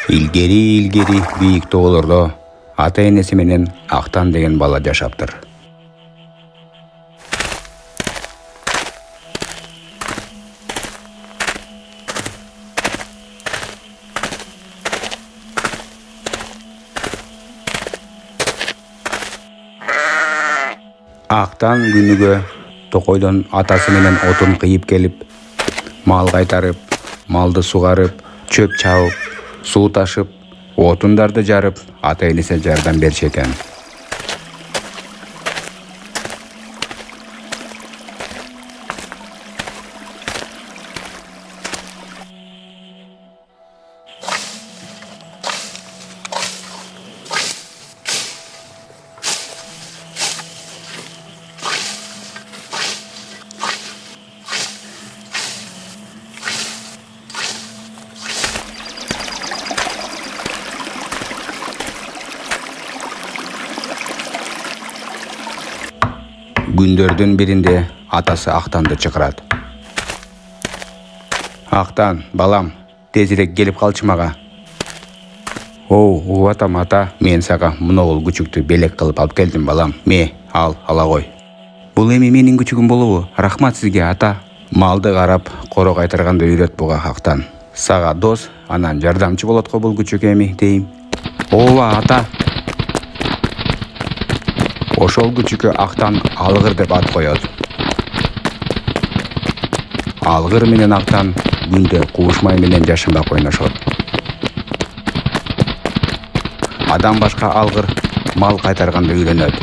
Илгери бийик тоолордо ата-энеси менен Актан деген бала жашаптыр. Актан күнүгө Токойдон атасы менен отун кыйып келип, мал кайтарып, малды сугарып, чөп чабып, суу ташып, отундарды жарып, ата-энесине жардам берчү экен. Күндөрдүн биринде атасы Актанды чакырат. Актан, балам, тезирээк келип калчы мага. Угуп атам ата, мен сага мынол күчүктү белек кылып алып келдим балам. Ала кой. Бул эми менин күчүгүм болобу? Рахмат сизге ата. Малды карап, коро кайтарганды үйрөт буга Актан. Сага дос, анан жардамчы болот го бул күчүк эми дейм. Ооба ата. Ошол күчүккө Актан Алгыр деп ат коёт. Алгыр менен Актан күндө кубушмай менен жашынбак ойношот. Адам башка Алгыр мал кайтарганды үйрөнөт.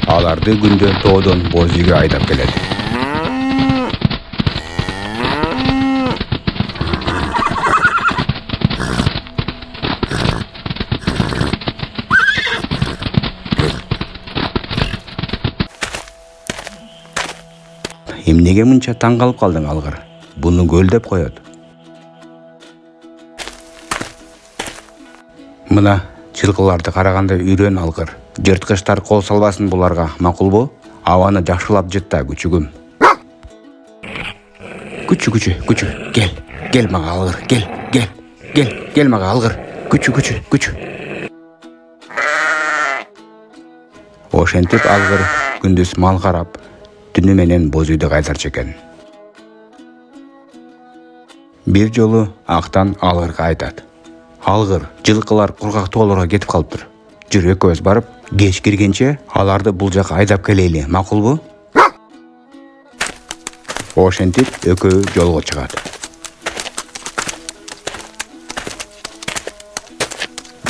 Аларды күндө тоодон боз үйгө айдап келет. Эмнеге мынча таң калып калдың Алгыр? Буну көл деп коёт. Мына жылкыларды караганда үйрөн Алгыр. Жырткычтар кол салбасын буларга, макулбу? Абаны жакшылап жытта күчүгүм. Күчү, кел мага Алгыр, кел мага Алгыр. Күчү. Ошентип Алгыр күндүз мал карап, түнү менен боз үйдү кайтарчу экен. Бир жолу Актан Алгырга айтат. Алгыр, жылкылар кургак тоолорго кетип калыптыр. Жүр экөөбүз барып, кеч киргенче аларды бул жака айдап келели, макулбу? Ошентип экөө жолго чыгат.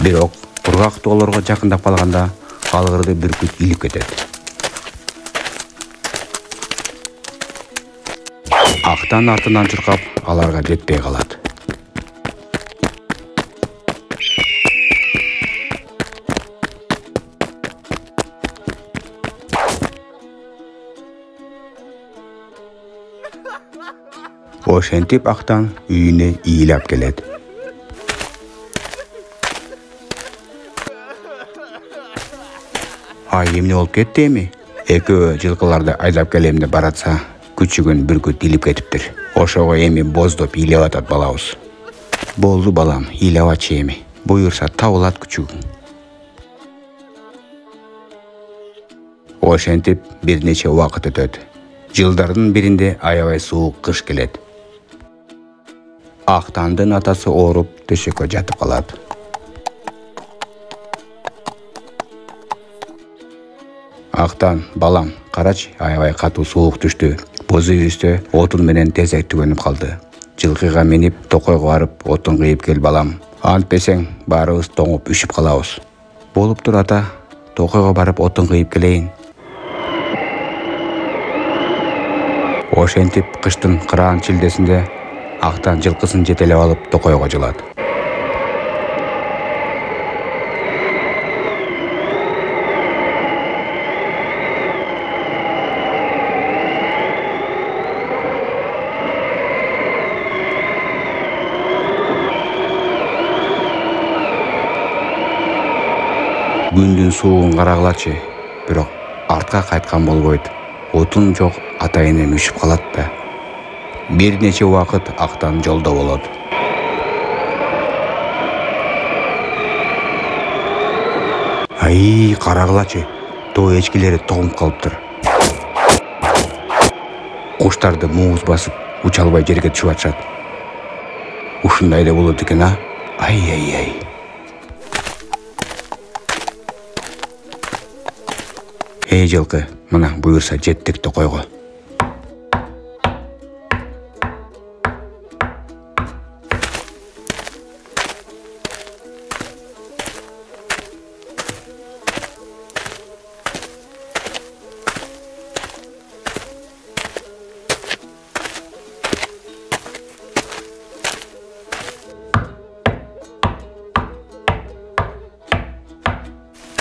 Бирок кургак тоолорго жакындап калганда Алгырды бүркүт илип кетет. Актан артынан чуркап, аларга жетпей калат. Ошентип Актан үйүнө ыйлап келет. Эмне болуп кетти эми? Экөө жылкыларды айдап келем деп баратса, күчүгүн бүркүт илип кетиптир. Ошого эми боздоп ыйлап атат балабыз. Болду балам, ыйлабачы эми. Буюрса табылат күчүгүң. Ошентип бир нече убакыт өтөт. Жылдардын биринде аябай суук кыш келет. Актандын атасы ооруп төшөккө жатып калат. Актан, балам, карачы, аябай катуу суук түштү. Боз үйүбүздө отун менен тезек түгөнүп калды. Жылкыга минип, Токойго барып, отун кыйып кел балам. Антпесең, баарыбыз тоңуп үшүп калабыз. Болуптур ата, Токойго барып отун кыйып келейин. Ошентип кыштын кыраан чилдесинде Актан жылкысын жетелеп алып Токойго жылат. Күндүн суугун карагылачы, бирок артка кайткан болбойт. Отун жок, ата-энем үшүп калат да. Бир нече убакыт Актан жолдо болот. Ай, карагылачы. Тоо эчкилери тогуп калыптыр. Куштарды мууз басып, уча албай жерге түшүп атышат. Ушундай да болот экен, а? Ай. Эй, жылкы, мына буюрса жеттик токойго.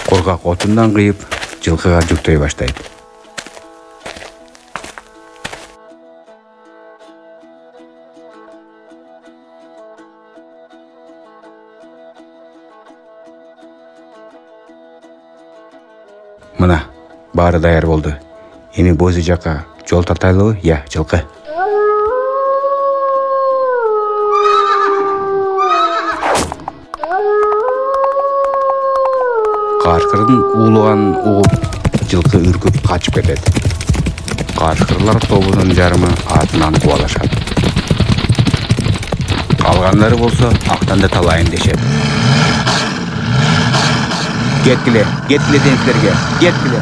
Кургак отундан кыйып, жылкыга жүктөй баштайт. Мына, баары даяр болду. Эми Бозүй жакка жол тартайлыбы, я, жылкы? Каркырдын уулуганын угуп, жылкы үркүп качып кетет. Каркырлар тобунун жарымы артынан кубалашат. Калгандары болсо актанды талайын дешет. Кеткиле теңсилерге, кеткиле.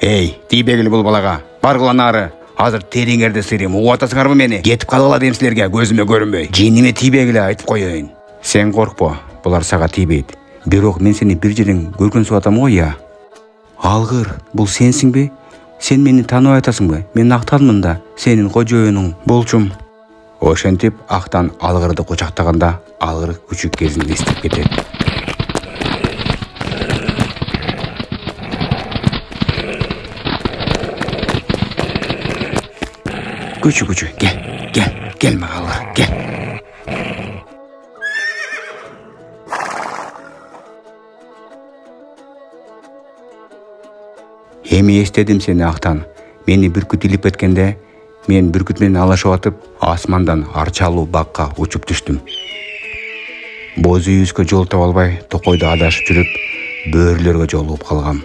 Эй, тийбегиле бул балага, баргыла нары. Азыр териңерде сырым, угуп атасыңарбы мени? Кетип калгыла дейм силерге, көзүмө көрүнбөй. Жиниме тийбегиле, айтып коеюн. Сен коркпо, булар сага тийбейт. Бирок мен сени бир жериң көргөн атам го, я. Алгыр, бул сенсиңби? Сен мени тааныбай атасыңбы? Мен Актанмын да, сенин кожоюнуң болчум. Ошентип Актан Алгырды кучактаганда, Алгыр күчүк кезин эстеп кетет. Күчү, кел мага, кел. Эми эстедим сени, Актан. Мени бүркүт илип кеткенде, мен бүркүт менен алашып атып, асмандан арчалуу бакка учуп түштүм. Боз үйүбүзгө жол таба албай, токойдо адашып жүрүп, бөөрүлөргө жолугуп калгам.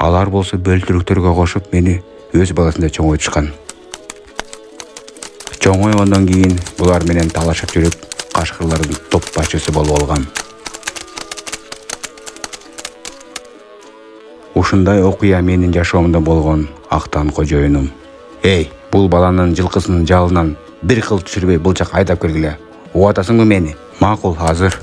Алар болсо бөлтүрүктөргө кошуп мени өз баласындай чоңойтушкан. Чоңойгондон кийин булар менен талашып жүрүп, кашкырлардын топ башчысы болуп алгам. Ушундай окуя менин жашоомдо болгон, Актан кожоюнум. Эй, бул баланын жылкысынын жалынан бир кыл түшүрбөй бул жакка айдап келгиле. Угуп атасыңбы мени? Макул, азыр.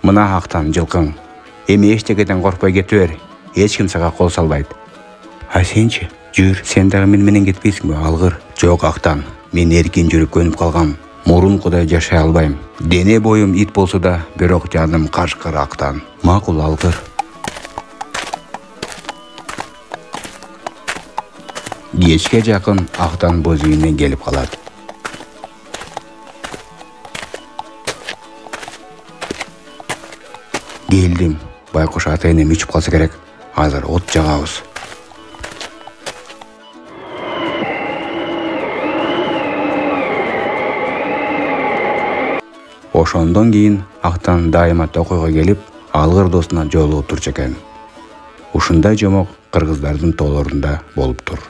Мына Актан, жылкың. Эми эчтекеден коркпой кете бер. Эч ким сага кол салбайт. А сенчи? Жүр, сен дагы менен кетпейсиңби, Алгыр? Жок, Актан. Мен эркин жүрүп көнүп калгам. Мурункудай жашай албайм. Дене боюм ит болсо да, бирок жаным кашкыр, Актан. Макул, Алгыр. Кечке жакын Актан боз үйүнө келип калат. Келдим. Байкуш ата-энем ичип калса керек. Азыр от жагабыз. Ошондон кийин Актан дайыма токойго келип, Алгыр досуна жолугуп турчу экен. Ушундай жомок кыргыздардын тоолорунда болуптур.